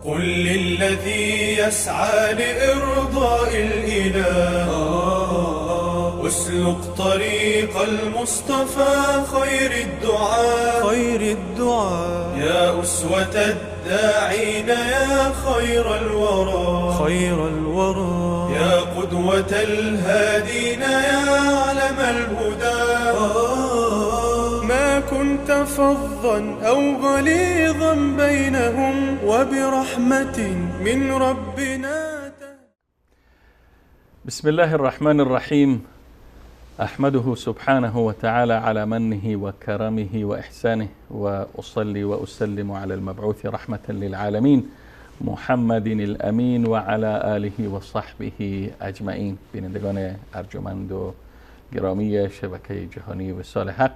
قل للذي يسعى لإرضاء الإله اسلك طريق المصطفى خير الدعاء يا أسوة الداعين يا خير الورى يا قدوة الهادين يا علم الهدى ما كنت فظا أو غليظا بينهم وبرحمة من ربنا. بسم الله الرحمن الرحيم. أحمده سبحانه وتعالى على منه وكرمه وإحسانه، وأصلي وأسلم على المبعوث رحمة للعالمين محمد الأمين وعلى آله وصحبه أجمعین. بینندگان ارجمند و گرامی شبکه جهانی وصال حق،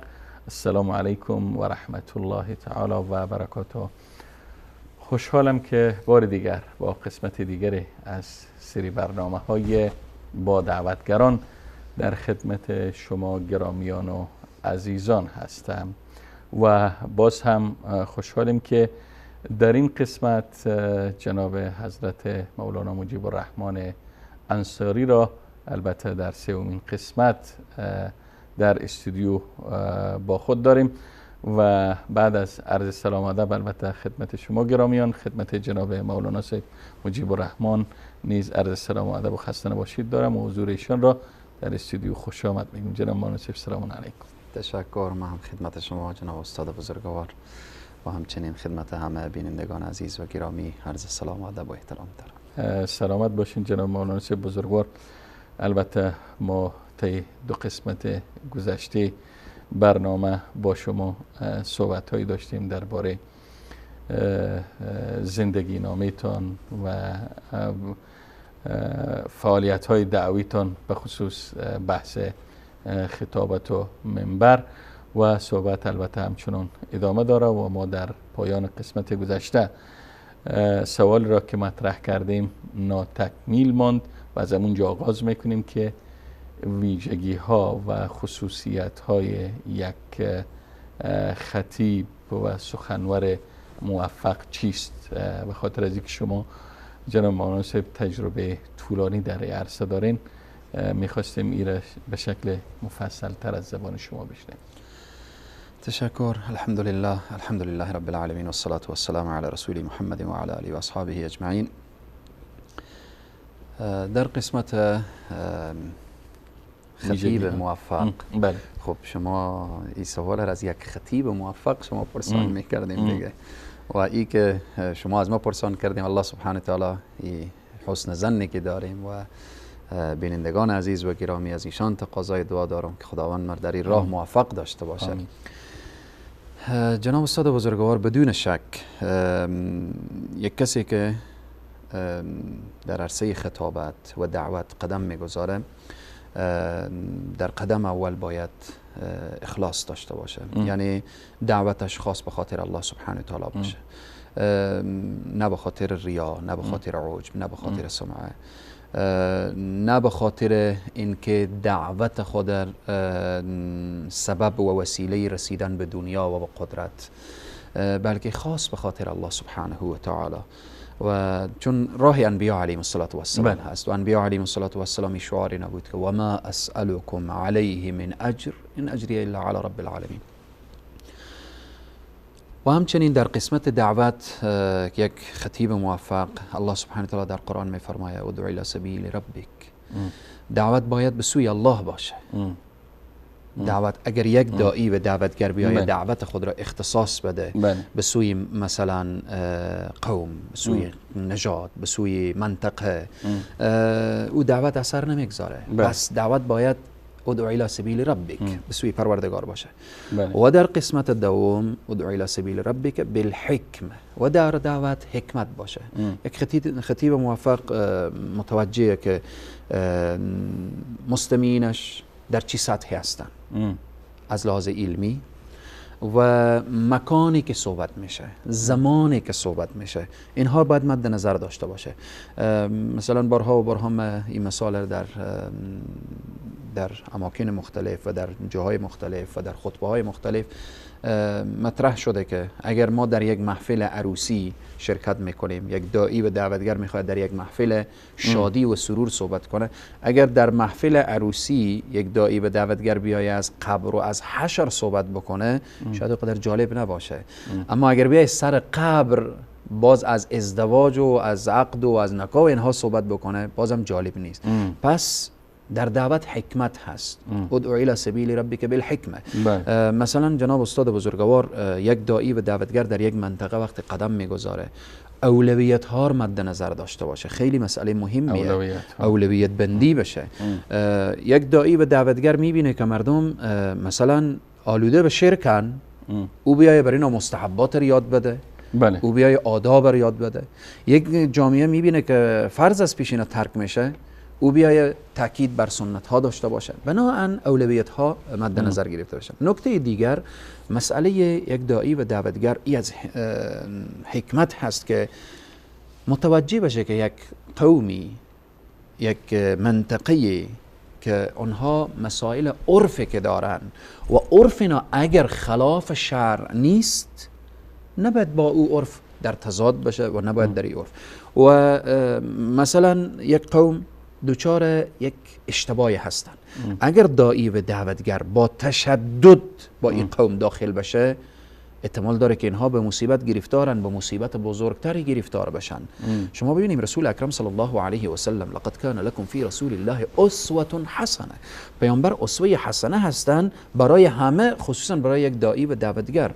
السلام علیکم و رحمت الله تعالی و برکاته. خوشحالم که بار دیگر با قسمت دیگر از سری برنامه های با دعوتگران در خدمت شما گرامیان و عزیزان هستم و باز هم خوشحالم که در این قسمت جناب حضرت مولانا مجیب الرحمن انصاری را البته در سومین قسمت در استودیو با خود داریم و بعد از عرض سلام ادب البته خدمت شما گرامیان، خدمت جناب مولانا صاحب مجیب الرحمن نیز عرض سلام ادب و خسته نباشید دارم و حضور ایشان را در استودیو خوش آمد میگیم. جناب مولانا صاحب سلام علیکم. تشکر. من هم خدمت شما جناب استاد بزرگوار و همچنین خدمت همه بینندگان عزیز و گرامی عرض سلام ادب و احترام دارم. سلامت باشین جناب مولانا صاحب بزرگوار. البته ما طی دو قسمت گذشته برنامه با شما صحبت هایی داشتیم درباره زندگی نامیتان و فعالیت های دعویتان به خصوص بحث خطابت و منبر و صحبت البته همچنان ادامه داره و ما در پایان قسمت گذشته سوال را که مطرح کردیم ناتکمیل ماند و از همونجا آغاز میکنیم که ویژگی ها و خصوصیت های یک خطیب و سخنور موفق چیست. به خاطر از اینکه شما جناب مولانا صاحب تجربه طولانی در این عرصه دارین میخواستیم این به شکل مفصل تر از زبان شما بشنویم. تشکر. الحمد لله رب العالمین و الصلاة و السلام علی رسول محمد و علی آله و اصحابه اجمعین. در قسمت خطیب موفق، بله. خب شما این سوال از یک خطیب موفق شما پرسان میکردیم دیگه و ای که شما از ما پرسان کردیم الله سبحانه تعالی حسن ظنی که داریم و بینندگان عزیز و گرامی از ایشان تقاضای دعا دارم که خداوند مرا در این راه موفق داشته باشه. جناب استاد بزرگوار، بدون شک یک کسی که در عرصه خطابت و دعوت قدم میگذاره در قدم اول باید اخلاص داشته باشه. یعنی دعوتش خاص به خاطر الله سبحانه تعالی باشه، نه به خاطر ریا، نه به خاطر عجب، نه به خاطر سمعه، نه به خاطر اینکه دعوت خود سبب و وسیله رسیدن به دنیا و به قدرت، بلکه خاص به خاطر الله سبحانه و تعالی. و چون راه انبیاء علیهم السلام هست و انبیاء علیهم السلام شعاری نبود که و ما اسألكم علیه من اجر ان اجری الا علی رب العالمین. و همچنین در قسمت دعوت یک خطیب موفق الله سبحانه تعالی در قرآن می فرماید ادع الی سبیل ربک. دعوت باید به سوی الله باشه. دعوت اگر یک داعی و دعوتگر بیاید دعوت خود را اختصاص بده به سوی مثلا قوم، به سوی نژاد، به سوی منطقه، او دعوت اثر نمیگذاره. بس دعوت باید ادعو الی سبیل ربک به سوی پروردگار باشه. و در قسمت دوم ادعو الی سبیل ربک بالحکمه و در دعوت حکمت باشه. یک خطیب موفق متوجهه که مستمعینش در چی سطحی هستن از لحاظ علمی و مکانی که صحبت میشه، زمانی که صحبت میشه، اینها باید مد نظر داشته باشه. مثلا بارها و بارها این مثال در در اماکن مختلف و در جاهای مختلف و در خطبه های مختلف مطرح شده که اگر ما در یک محفل عروسی شرکت میکنیم، یک داعی و دعوتگر میخواد در یک محفل شادی و سرور صحبت کنه، اگر در محفل عروسی یک داعی و دعوتگر بیایه از قبر و از حشر صحبت بکنه شاید اونقدر جالب نباشه. اما اگر بیایه سر قبر باز از ازدواج و از عقد و از نکاح و اینها صحبت بکنه بازم جالب نیست. پس در دعوت حکمت هست. ادعو الی سبیل ربک بالحکمه. مثلا جناب استاد بزرگوار یک داعی و دعوتگر در یک منطقه وقت قدم میگذاره اولویت ها رو مد نظر داشته باشه. خیلی مسئله مهمیه اولویت بندی بشه. یک داعی و دعوتگر میبینه که مردم مثلا آلوده به شرکن، او بیایه برای اینا مستحبات رو یاد بده، بله. او بیایه آداب رو یاد بده. یک جامعه میبینه که فرض از پیش اینا ترک میشه، او بیایه تاکید بر سنت ها داشته باشه. بنابراین اولویت ها مد نظر گرفته باشه. نکته دیگر مسئله یک داعی و دعوتگر ای از حکمت هست که متوجه بشه که یک قومی، یک منطقه که آنها مسائل عرف که دارن و عرفنا اگر خلاف شرع نیست نباید با او عرف در تضاد بشه و نباید در این عرف. و مثلا یک قوم دوچار یک اشتباهی هستن، اگر داعی و دعوتگر با تشدد با این قوم داخل بشه احتمال داره که اینها به مصیبت گرفتارن، به مصیبت بزرگتری گرفتار بشن. شما ببینیم رسول اکرم صلی الله علیه و سلم لقد کان لکم فی رسول الله اسوه حسنه، پیامبر اسوه حسنه هستن برای همه، خصوصا برای یک داعی و دعوتگر.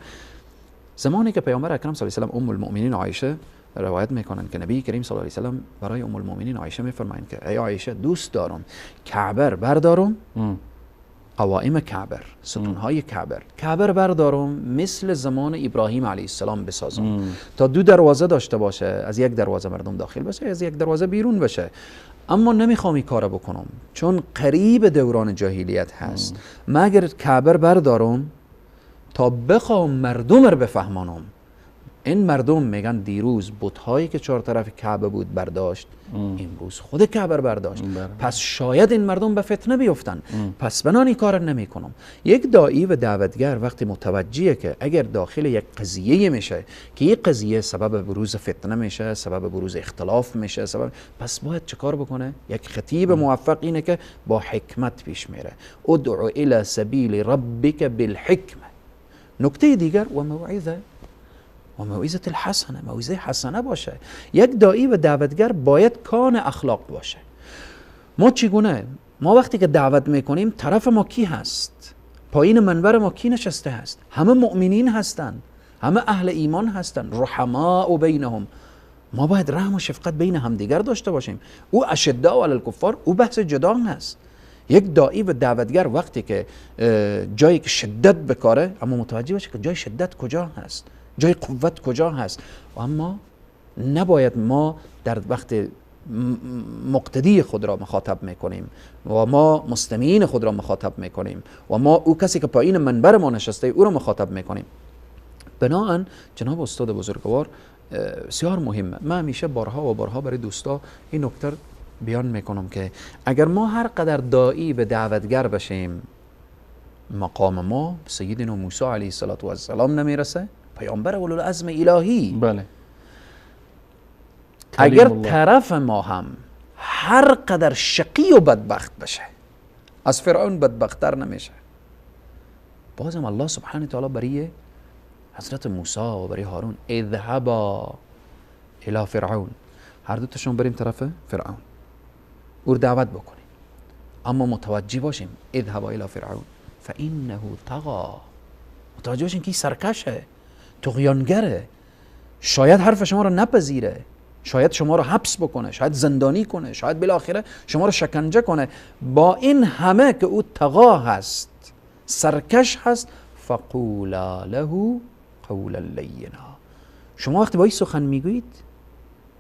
زمانی که پیامبر اکرم صلی الله علیه و سلم ام المؤمنین عایشه روایت میکنن که نبی کریم صلی الله علیه و سلم برای ام المؤمنین عایشه میفرمایند که ای عایشه دوست دارم کعبه بردارم، قوائم کعبه، ستونهای کعبه بردارم مثل زمان ابراهیم علیه السلام بسازم تا دو دروازه داشته باشه، از یک دروازه مردم داخل بشه، از یک دروازه بیرون بشه. اما نمیخوام این کارو بکنم چون قریب دوران جاهلیت هست. مگر کعبه بردارم تا بخوام مردم رو بفهمانم. این مردم میگن دیروز بت‌هایی که چهار طرف کعبه بود برداشت، امروز خود کعبه برداشت، پس شاید این مردم به فتنه بیفتن، پس بنانی کار نمی کنم. یک داعی و دعوتگر وقتی متوجهه که اگر داخل یک قضیه میشه که یک قضیه سبب بروز فتنه میشه، سبب بروز اختلاف میشه، پس باید چه کار بکنه؟ یک خطیب موفق اینه که با حکمت پیش میره. ادعو الی سبیل ربک بالحکمه. نکته دیگر و موعظه الحسنه، موعظه حسنه باشه. یک داعی و دعوتگر باید کان اخلاق باشه. ما چگونه؟ ما وقتی که دعوت میکنیم طرف ما کی هست؟ پایین منبر ما کی نشسته هست؟ همه مؤمنین هستن، همه اهل ایمان هستن، رحماء بینهم. ما باید رحم و شفقت بین همدیگر داشته باشیم. او اشداء علی الکفار، او بحث جدا هست. یک داعی و دعوتگر وقتی که جایی که شدت بکاره، اما متوجه باشه که جای شدت کجا هست، جای قوت کجا هست. اما نباید ما در وقت مقتدی خود را مخاطب میکنیم و ما مستمعین خود را مخاطب میکنیم و ما او کسی که پایین منبر ما نشسته او را مخاطب میکنیم. بنابراین جناب استاد بزرگوار بسیار مهمه. من همیشه بارها و بارها برای دوستا این نکته بیان میکنم که اگر ما هر قدر داعی به دعوتگر بشیم مقام ما سیدنا موسی علیه السلام نمیرسه، پیامبر اولوالعزم الهی. بله. اگر طرف ما هم هر قدر شقی و بدبخت بشه، از فرعون بدبختر نمیشه، بازم الله سبحانه تعالی برای حضرت موسی و برای هارون اذهبا الی فرعون، هر دو تاشون بریم طرف فرعون او دعوت بکنیم، اما متوجه باشیم اذهبا الی فرعون فانه طغى، متوجه باشیم که سرکشه، طغیانگره، شاید حرف شما رو نپذیره، شاید شما رو حبس بکنه، شاید زندانی کنه، شاید بالاخره شما رو شکنجه کنه. با این همه که او طغا هست، سرکش هست، فقولا له قولا لینا. شما وقتی با این سخن میگویید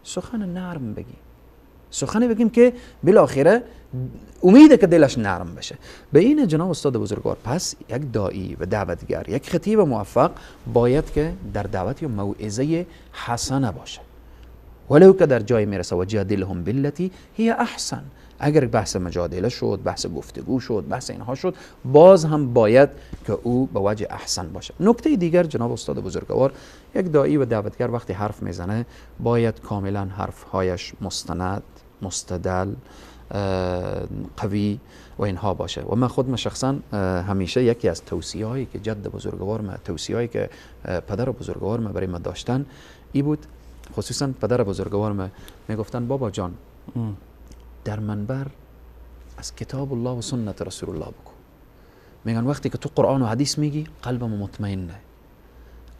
سخن نرم بگی، سخنی بگیم که بالاخره امیده که دلش نرم بشه. به این جناب استاد بزرگوار، پس یک داعی و دعوتگر، یک خطیب موفق باید که در دعوت یا موعظه حسنه باشه، ولو که در جای میرسه و جادلهم بالتی هی احسن. اگر بحث مجادله شد، بحث گفتگو شد، بحث اینها شد، باز هم باید که او به وجه احسن باشه. نکته دیگر جناب استاد بزرگوار، یک داعی و دعوتگر وقتی حرف میزنه باید کاملا حرفهایش مستند، مستدل، قوی و اینها باشه. و من خودم شخصا همیشه یکی از توصیه هایی که جد بزرگوار ما، توصیه هایی که پدر بزرگوار ما برای ما داشتن ای بود، خصوصا پدر بزرگوار ما میگفتن بابا جان در منبر از کتاب الله و سنت رسول الله بگو. میگن وقتی که تو قرآن و حدیث میگی قلبم مطمئنه،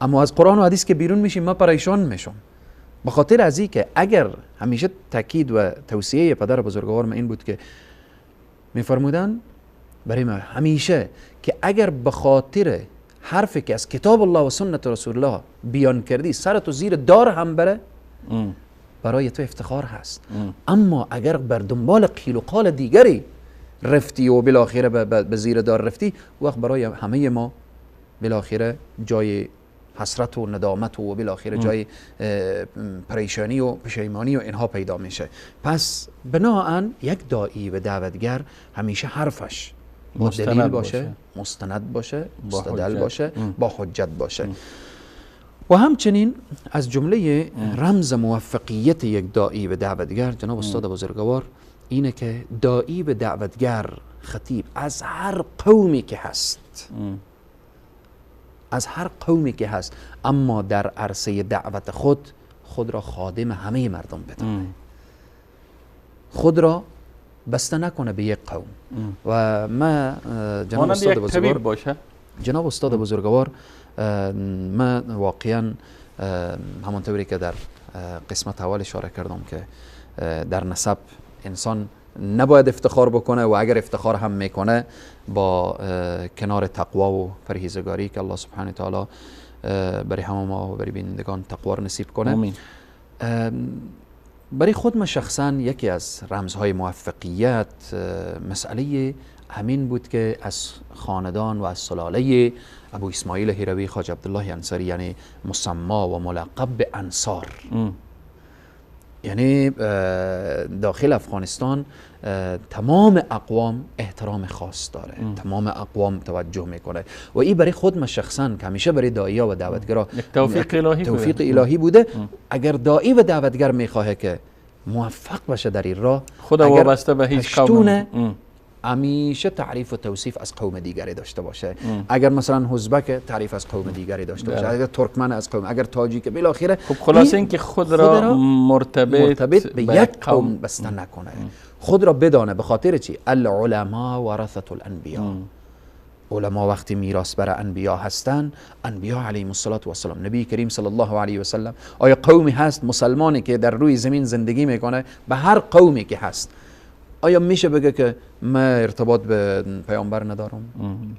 اما از قرآن و حدیث که بیرون میشی من پریشان میشم. به خاطر از این که اگر همیشه تاکید و توصیه پدر بزرگوار ما این بود که میفرمودن برای ما همیشه که اگر به خاطر حرفی که از کتاب الله و سنت رسول الله بیان کردی سرتو زیر دار هم بره، برای تو افتخار هست. اما اگر بر دنبال قیل و قال دیگری رفتی و بالاخره به زیر دار رفتی، وقت برای همه ما بالاخره جای حسرت و ندامت و بالاخره جای پریشانی و پشیمانی و اینها پیدا میشه. پس بناهن یک داعی و دعوتگر همیشه حرفش با دلیل باشه، مستند باشه، مستدل باشه، با حجت باشه. و همچنین از جمله رمز موفقیت یک داعی و دعوتگر جناب استاد بزرگوار اینه که داعی و دعوتگر، خطیب از هر قومی که هست، از هر قومی که هست، اما در عرصه دعوت خود را خادم همه مردم بدونه، خود را بسته نکنه به یک قوم. و ما جناب استاد بزرگوار باشه. جناب استاد بزرگوار من واقعا همانطوری که در قسمت اول اشاره کردم که در نسب انسان نباید افتخار بکنه و اگر افتخار هم میکنه با کنار تقوا و پرهیزگاری که الله سبحانه تعالی برای همه ما و برای بینندگان تقوا رو نصیب کنه. آمین. برای خود من شخصا یکی از رمزهای موفقیت مسئله همین بود که از خاندان و از سلاله ابو اسماعیل هروی خواجه عبدالله انصاری، یعنی مسما و ملقب به انصار، یعنی داخل افغانستان تمام اقوام احترام خاص داره، تمام اقوام توجه میکنه. و این برای خود من شخصا که همیشه برای داعیه و دعوتگرا توفیق الهی بوده. اگر داعی و دعوتگر میخواه که موفق باشه در این راه، خدا وابسته به هیچ قوم همیشه تعریف و توصیف از قوم دیگری داشته باشه. اگر مثلا ازبک تعریف از قوم دیگری داشته باشه، اگر ترکمن از قوم، اگر تاجیک، بالاخره خب خلاصه این که خود را مرتبط به یک قوم بسته نکنه، خود را بدانه. به خاطر چی؟ العلماء ورثة الانبیاء. علما وقتی میراث بر انبیا هستن، انبیا علیهم السلام، نبی کریم صلی الله علیه و سلم، آیا قومی هست مسلمانی که در روی زمین زندگی میکنه، به هر قومی که هست، آیا میشه بگه که من ارتباط به پیامبر ندارم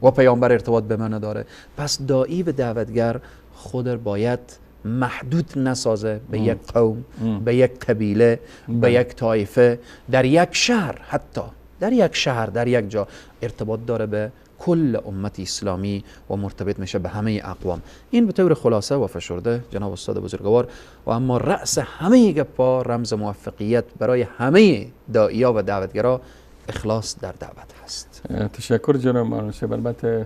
و پیامبر ارتباط به من نداره؟ پس داعی و دعوتگر خود را باید محدود نسازه به یک قوم، به یک قبیله، به یک طایفه، در یک شهر، حتی در یک شهر، در یک جا ارتباط داره به کل امت اسلامی و مرتبط میشه به همه اقوام. این به طور خلاصه و فشرده جناب استاد بزرگوار. و اما رأس همه گپا، رمز موفقیت برای همه داعیا و دعوتگرا اخلاص در دعوت هست. تشکر جناب مولانا. البته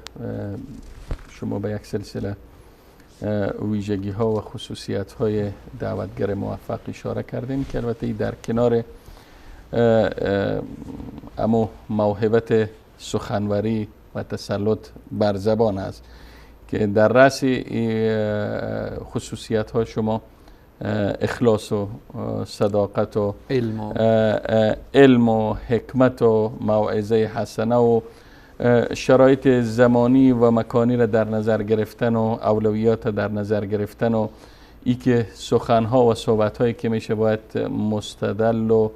شما به یک سلسله ویژگی ها و خصوصیت های دعوتگر موفق اشاره کردین که البته در کنار اما موهبت سخنوری و تسلط بر زبان است که در رأس خصوصیت ها شما اخلاص و صداقت و علم و حکمت و موعظه حسنه و شرایط زمانی و مکانی را در نظر گرفتن و اولویات در نظر گرفتن و ای که سخنها و صحبتهایی که میشه باید مستدل و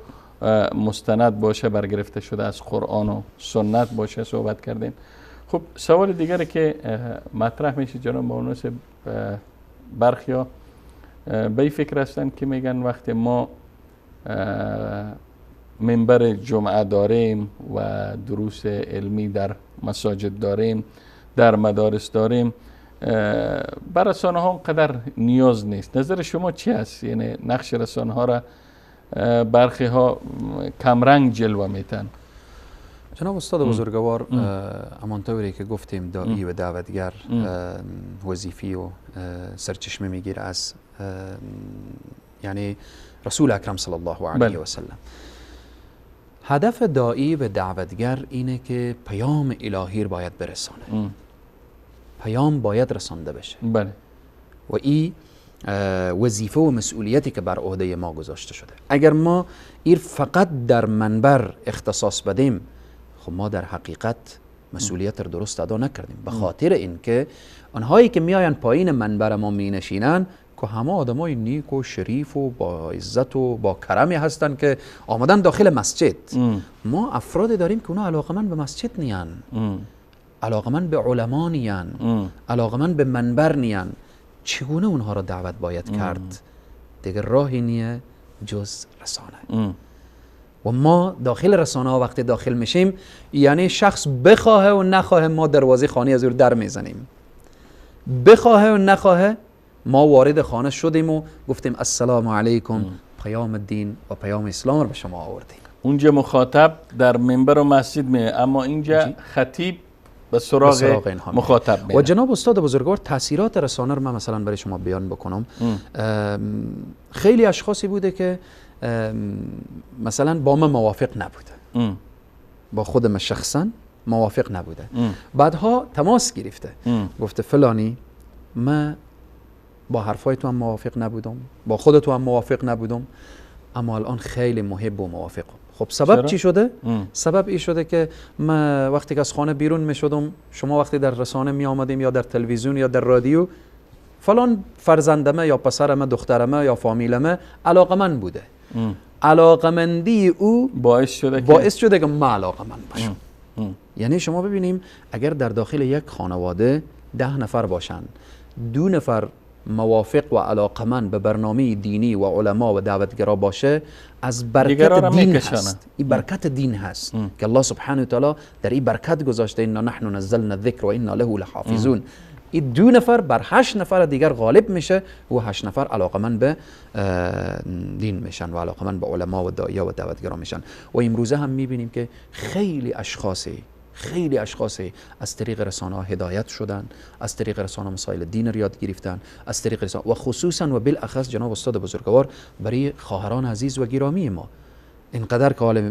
مستند باشه، برگرفته شده از قرآن و سنت باشه صحبت کردیم. خب سوال دیگری که مطرح میشه جناب مولانا، برخیا به این فکر هستن که میگن وقتی ما منبر جمعه داریم و دروس علمی در مساجد داریم، در مدارس داریم، بر رسانه ها قدر نیاز نیست. نظر شما چی است؟ یعنی نقش رسانه ها را برخی ها کمرنگ جلوه میتن. جناب استاد بزرگوار، همانطوری که گفتیم داعی و دعوتگر وظیفی و سرچشمه میگیره از یعنی رسول اکرم صلی الله علیه و سلم. هدف داعی و دعوتگر اینه که پیام الهی رو باید برسانه. پیام باید رسانده بشه. بله. و این وظیفه و مسئولیتی که بر عهده ما گذاشته شده. اگر ما این فقط در منبر اختصاص بدیم، خب ما در حقیقت مسئولیت رو درست ادا نکردیم. به خاطر اینکه آنهایی که میآیند پایین منبر ما می نشینن که همه آدمای نیک و شریف و با عزت و با کرمی هستند که آمدن داخل مسجد. ما افراد داریم که اونا علاقمند به مسجد نیان، علاقمند به علما نیان، علاقمند به منبر نیان. چگونه اونها را دعوت باید کرد؟ دیگر راهی نیه جز رسانه. و ما داخل رسانه ها وقتی داخل میشیم، یعنی شخص بخواه و نخواه ما دروازه خانه از او در میزنیم. بخواه و نخواه ما وارد خانه شدیم و گفتیم السلام علیکم، پیام دین و پیام اسلام رو به شما آوردیم. اونجا مخاطب در منبر و مسجد میه، اما اینجا خطیب به سراغ مخاطب میره. و جناب استاد بزرگوار، تاثیرات رسانه رو من مثلا برای شما بیان بکنم. خیلی اشخاصی بوده که مثلا با من موافق نبوده، با خودم شخصا موافق نبوده. بعدها تماس گرفته، گفته فلانی من با حرفای تو هم موافق نبودم، با خود تو هم موافق نبودم، اما الان خیلی محب و موافقم. خب سبب چی شده؟ سبب این شده که من وقتی که از خانه بیرون می شدم، شما وقتی در رسانه می آمدیم یا در تلویزیون یا در رادیو، فلان فرزندمه یا پسرمه، دخترمه یا فامیلمه علاقمند بوده. علاقمندی او باعث شده که من علاقمند باشم. یعنی شما ببینیم اگر در داخل یک خانواده 10 نفر باشن، 2 نفر موافق و علاقمند به برنامه دینی و علما و دعوتگرا باشه، از برکت دین هست. این برکت دین هست که الله سبحانه و تعالی در این برکت گذاشته، انا نحن نزلنا الذکر و انا له لحافظون. این 2 نفر بر 8 نفر دیگر غالب میشه و 8 نفر علاقمند به دین میشن و علاقمند به علما و داعیا و دعوتگرا میشن. و امروزه هم میبینیم که خیلی اشخاصی از طریق رسانه ها هدایت شدن، از طریق رسانه مسائل دین رو یاد گرفتن، از طریق رسانه و خصوصا و بالاخص جناب استاد بزرگوار برای خواهران عزیز و گرامی ما اینقدر که حال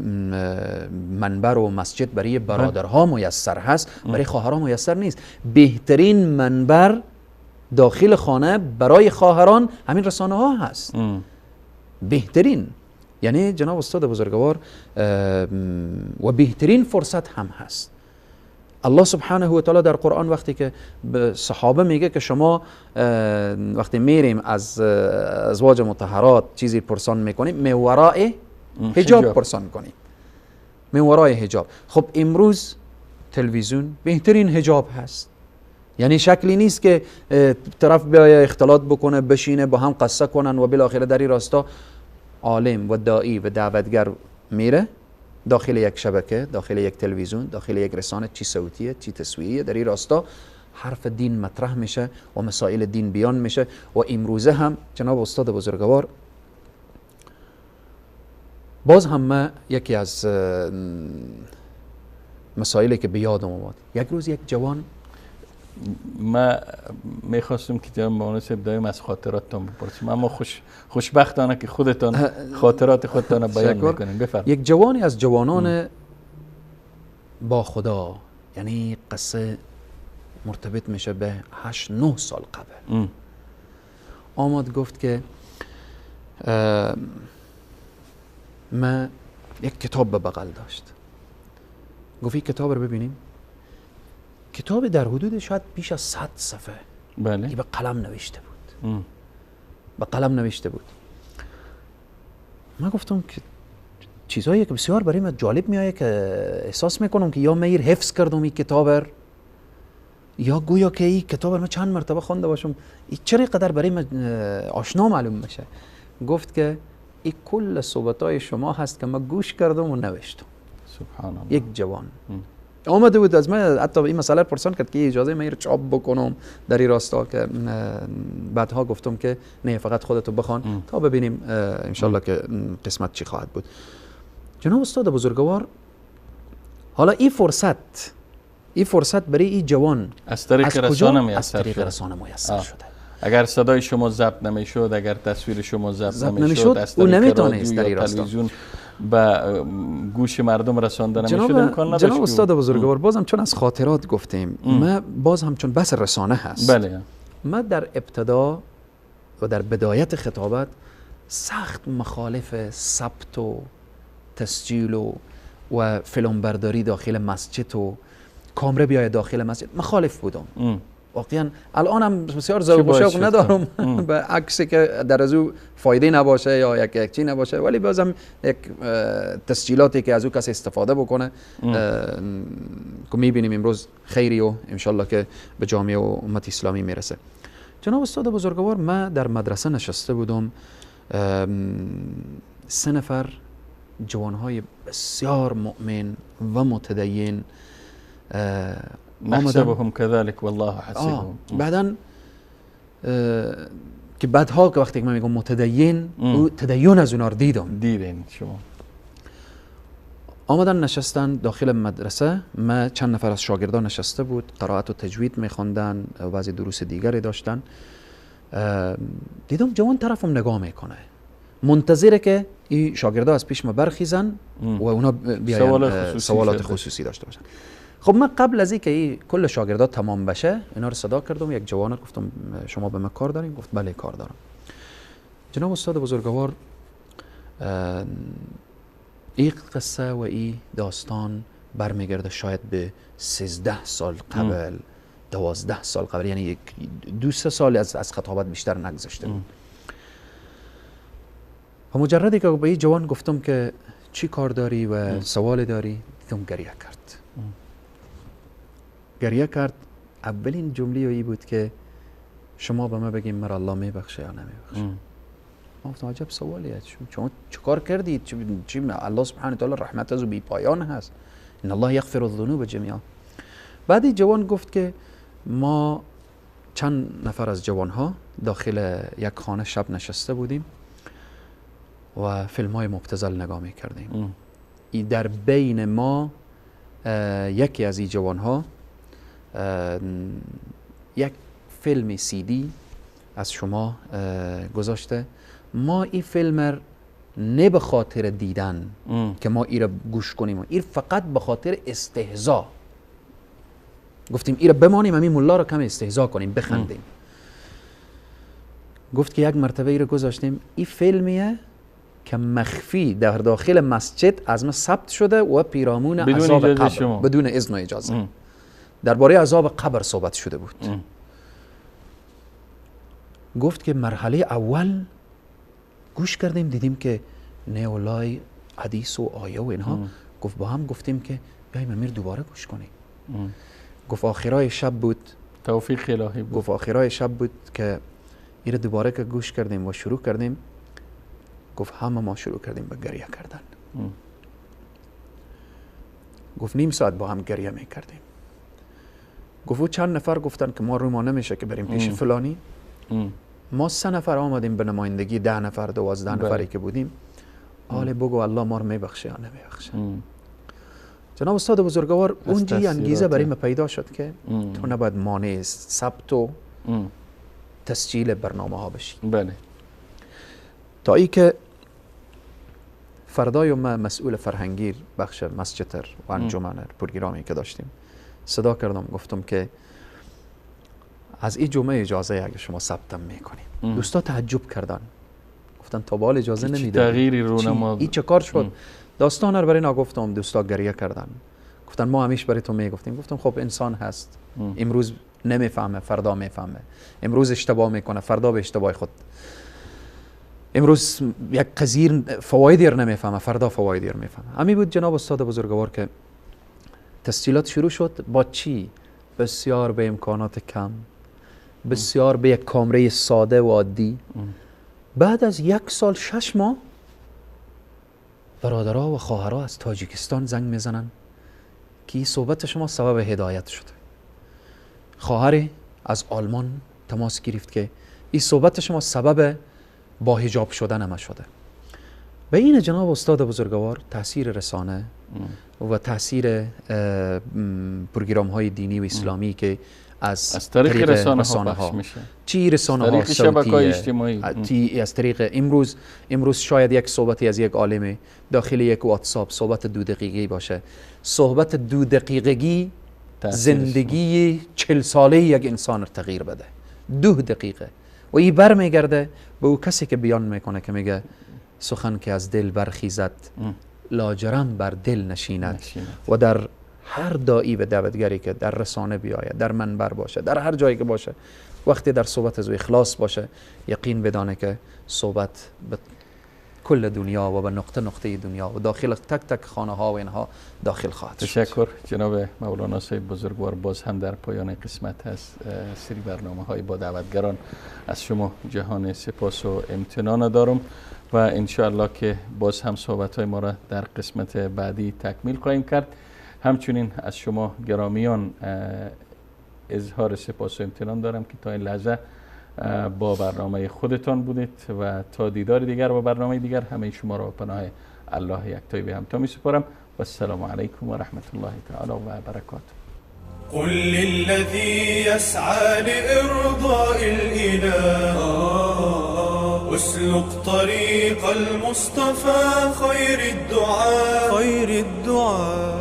منبر و مسجد برای برادرها میسر هست، برای خواهرها میسر نیست. بهترین منبر داخل خانه برای خواهران همین رسانه ها هست. بهترین، یعنی جناب استاد بزرگوار و بهترین فرصت هم هست. الله سبحانه و تعالی در قرآن وقتی که به صحابه میگه که شما وقتی میریم از ازواج مطهرات چیزی پرسان میکنیم، من ورای حجاب پرسان کنیم، من ورای حجاب. خب امروز تلویزیون بهترین حجاب هست. یعنی شکلی نیست که طرف بیاید اختلاط بکنه، بشینه با هم قصه کنن و بالاخره در این راستا عالم و داعی و دعوتگر میره داخل یک شبکه، داخل یک تلویزیون، داخل یک رسانه، چی صوتیه چی تصویریه، در این راستا حرف دین مطرح میشه و مسائل دین بیان میشه. و امروزه هم جناب استاد بزرگوار، باز هم من یکی از مسائلی که به یادم اومد، یک روز یک جوان، ما میخواستم که جناب مولانا صاحب دائم از خاطراتتان بپرسیم، اما خوشبختانه که خودتان خاطرات خودتان بیان میکنین. بفرمایید. یک جوانی از جوانان با خدا، یعنی قصه مرتبط میشه به 8-9 سال قبل، آمد گفت که من یک کتاب به بغل داشت. گفت این کتاب رو ببینیم. کتاب در حدود شاید بیش از 100 صفحه. بله. به قلم نوشته بود. به قلم نوشته بود. من گفتم که چیزایی که بسیار برای من جالب میایه که احساس میکنم که یا من حفظ کردم این کتاب، یا گویا که این کتاب رو من چند مرتبه خوانده باشم، این چرا قدر برای من آشنا معلوم میشه. گفت که این کل صحبتای شما هست که من گوش کردم و نوشتم. سبحان الله. یک جوان آمده بود از من، حتی این مسئله پرسان کرد که اجازه من رو چاپ بکنم در این راستا، که بعدها گفتم که نه، فقط خودتو بخوان تا ببینیم انشالله که قسمت چی خواهد بود. جناب استاد بزرگوار، حالا این فرصت برای این جوان از طریق رسانه میسر شده. اگر صدای شما ضبط نمیشد، اگر تصویر شما ضبط نمیشد، از او طریق نمیتونست رادیو یا تلویزیون به گوش مردم رسانده نمیشد، امکان نداشت. جناب استاد بزرگوار، بازم چون از خاطرات گفتیم، ما باز هم چون بس رسانه هست، بله، ما در ابتدا و در بدایت خطابت سخت مخالف ثبت و تسجیل و فیلم برداری داخل مسجد و کامره بیاید داخل مسجد مخالف بودم. واقعا الان هم بسیار ذوق و شوق ندارم به عکسی که در از او فایده نباشه یا یک چی نباشه، ولی بازم یک تسجیلاتی که از او کسی استفاده بکنه که میبینیم امروز خیری و انشالله که به جامعه و امت اسلامی میرسه. جناب استاد بزرگوار، ما در مدرسه نشسته بودم، 3 نفر جوانهای بسیار مؤمن و متدین، نحسبهم كذلك والله حسبهم. بعدن که بعدها که وقتی که من میگم متدین، او تدین از اونا رو دیدین شما. آمدن نشستن داخل مدرسه، ما چند نفر از شاگردان نشسته بود، قرائت و تجوید میخوندن و بعضی دروس دیگری داشتن. دیدم جوان طرفم نگاه میکنه، منتظره که این شاگردا از پیش ما برخیزن و اونا بیاین سوالات خصوصی داشته باشن. خب من قبل از اینکه این کل شاگردا تمام بشه، اینا رو صدا کردم، یک جوان رو گفتم شما به من کار دارین؟ گفت بله کار دارم. جناب استاد بزرگوار، این قصه و این داستان برمیگرده شاید به 13 سال قبل، 12 سال قبل، یعنی 2-3 سال از خطابت بیشتر نگذشته بود. و مجردی که به این جوان گفتم که چی کار داری و سوال داری، دیدم گریه کرد. اولین جمله ای بود که شما به من بگیم مرا الله میبخشه یا نمیبخشه. ما گفتم عجب سوالیه، شما چیکار کردید؟ چی الله سبحانه و تعالی رحمت از بی پایان هست، ان الله یغفر الذنوب جمیعا. بعد جوان گفت که ما چند نفر از جوانها داخل یک خانه شب نشسته بودیم و فیلم های مبتذل نگاه میکردیم. در بین ما یکی از این جوانها یک فیلم CD از شما گذاشته. ما این فیلم نه به خاطر دیدن که ما این را گوش کنیم، این فقط به خاطر استهزا گفتیم این را بمانیم، همین ملا را کم استهزا کنیم، بخندیم. گفت که یک مرتبه این را گذاشتیم، این فیلمیه که مخفی در داخل مسجد از ما ثبت شده و پیرامون عذاب قبر بدون اذن و اجازه درباره عذاب قبر صحبت شده بود. گفت که مرحله اول گوش کردیم، دیدیم که نه والله حدیث و آیه و اینها. گفت با هم گفتیم که بیایم امیر دوباره گوش کنیم. گفت آخرای شب بود، توفیق الهی بود. گفت آخرای شب بود که این دوباره که گوش کردیم و شروع کردیم، گفت همه ما شروع کردیم به گریه کردن. گفت نیم ساعت با هم گریه میکردیم. گفت چند نفر گفتن که ما روما نمیشه که بریم پیش فلانی. ما 3 نفر آمدیم به نمایندگی 10 نفر 12 نفری که بودیم. حالا بگو الله ما رو میبخشه یا نمیبخشه. جناب استاد بزرگوار، اونجی انگیزه برای ما پیدا شد که تو نباید مانع ثبت و تسجیل برنامه ها بشی. بله. تا ای که فردای ما مسئول فرهنگی بخش مسجد و انجمن پروگرامی که داشتیم صدا کردم، گفتم که از این جمعه اجازه اگه شما ثبتم میکنیم. دوستا تعجب کردن، گفتن تا بال اجازه نمیده، تغییری رو نماد، این چه کار شد؟ داستان رو برای نگفتم، دوستا گریه کردن، گفتن ما همیشه برای تو میگفتیم. گفتم خب انسان هست، امروز نمیفهمه فردا میفهمه، امروز اشتباه میکنه فردا به اشتباه خود، امروز یک قضیه فوایدی رو نمیفهمه فردا فوایدی رو میفهمه. همین بود جناب استاد بزرگوار که تسجیلات شروع شد. با چی؟ بسیار به امکانات کم، بسیار به یک کامره ساده و عادی. بعد از 1 سال 6 ماه برادرها و خواهرها از تاجیکستان زنگ میزنن که این صحبت شما سبب هدایت شده. خواهر از آلمان تماس گرفت که این صحبت شما سبب با حجاب شدن ما شده. به این جناب استاد بزرگوار تاثیر رسانه و تاثیر پروگرام های دینی و اسلامی که از طریق رسانه ها چی رسانه ها صوتیه، از طریق امروز شاید یک صحبتی از یک عالم داخل یک واتساپ صحبت 2 دقیقه‌ای باشه، صحبت 2 دقیقگی زندگی 40 ساله یک انسان تغییر بده. 2 دقیقه و این برمیگرده به او کسی که بیان میکنه که میگه سخن که از دل برخیزد لاجرم بر دل نشیند. و در هر داعی و دعوتگری که در رسانه بیاید، در منبر باشه، در هر جایی که باشه، وقتی در صحبت از اخلاص باشه، یقین بدانه که صحبت به کل دنیا و به نقطه دنیا و داخل تک تک خانه ها و اینها داخل خواهد شد. تشکر جناب مولانا صاحب بزرگوار. باز هم در پایان قسمت از سری برنامه های با دعوتگران از شما جهان سپاس و امتنان دارم و انشاءالله که باز هم صحبت های ما را در قسمت بعدی تکمیل خواهیم کرد. همچنین از شما گرامیان اظهار سپاس و امتنان دارم که تا این لحظه با برنامه خودتان بودید و تا دیدار دیگر با برنامه دیگر همه شما را به پناه الله یکتای به همتا می سپارم و السلام علیکم و رحمت الله تعالی و برکاته. قل للذي يسعى لإرضاء الإله اسلك طريق المصطفى خير الدعاء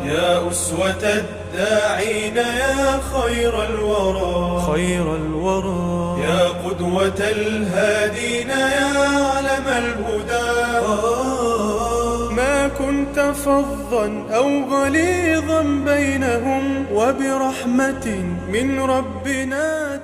يا أسوة الداعين يا خير الورى يا قدوة الهادين يا علم الهدى ما كنت فظا أو غليظا بينهم وبرحمة من ربنا